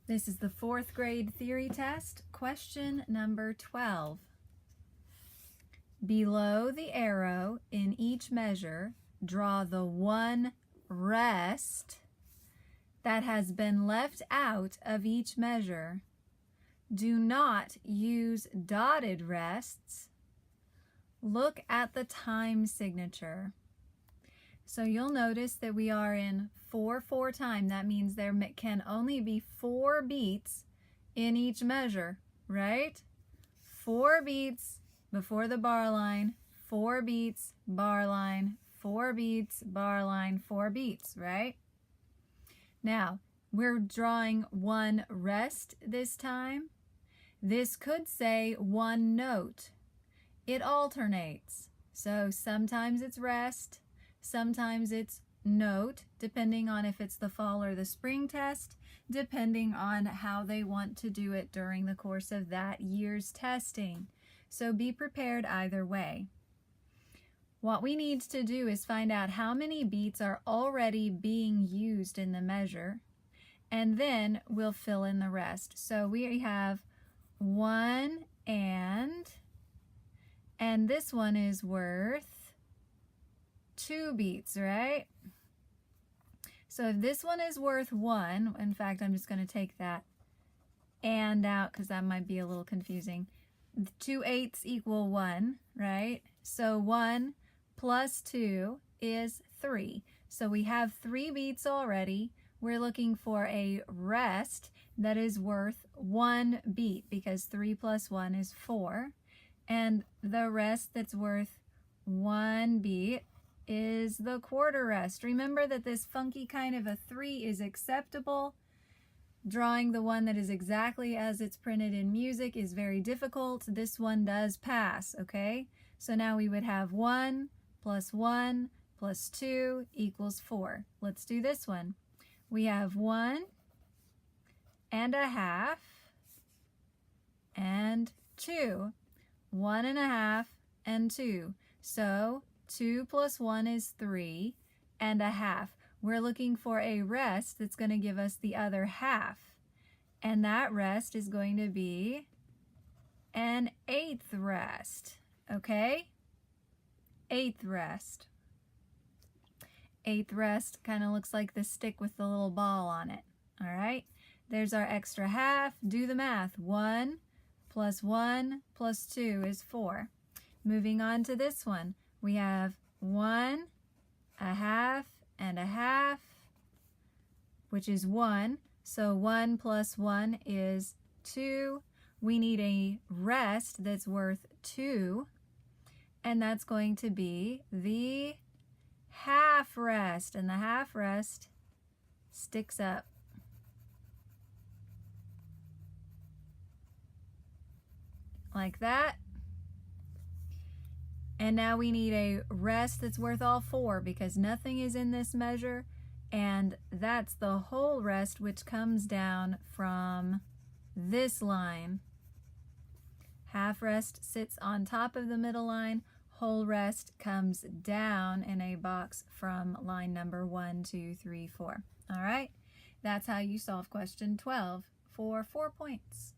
This is the 4th grade theory test, question number 12. Below the arrow in each measure, draw the one rest that has been left out of each measure. Do not use dotted rests. Look at the time signature. So you'll notice that we are in 4/4 time. That means there can only be 4 beats in each measure, right? 4 beats before the bar line, 4 beats, bar line, 4 beats, bar line, 4 beats, right? Now, we're drawing one rest this time. This could say one note. It alternates. So sometimes it's rest, sometimes it's note, depending on if it's the fall or the spring test, depending on how they want to do it during the course of that year's testing. So be prepared either way. What we need to do is find out how many beats are already being used in the measure, and then we'll fill in the rest. So we have 1 and this one is worth 2 beats, right? So if this one is worth 1, in fact, I'm just going to take that and out because that might be a little confusing. 2 eighths equal 1, right? So 1 plus 2 is 3. So we have 3 beats already. We're looking for a rest that is worth 1 beat because 3 plus 1 is 4. And the rest that's worth 1 beat is the quarter rest. Remember that this funky kind of a 3 is acceptable. Drawing the one that is exactly as it's printed in music is very difficult. This one does pass, okay? So now we would have 1 plus 1 plus 2 equals 4. Let's do this one. We have 1 1/2 and 2. 1 1/2 and 2. So 2 plus 1 is 3 1/2. We're looking for a rest that's going to give us the other half. And that rest is going to be an 1/8 rest. Okay? 1/8 rest. 1/8 rest kind of looks like the stick with the little ball on it. All right? There's our extra half. Do the math. 1 plus 1 plus 2 is 4. Moving on to this one. We have 1 1/2 and 1/2, which is 1. So 1 plus 1 is 2. We need a rest that's worth 2, and that's going to be the half rest, and the half rest sticks up. Like that. And now we need a rest that's worth all 4 because nothing is in this measure, and that's the whole rest which comes down from this line. Half rest sits on top of the middle line. Whole rest comes down in a box from line number 1, 2, 3, 4. All right, that's how you solve question 12 for 4 points.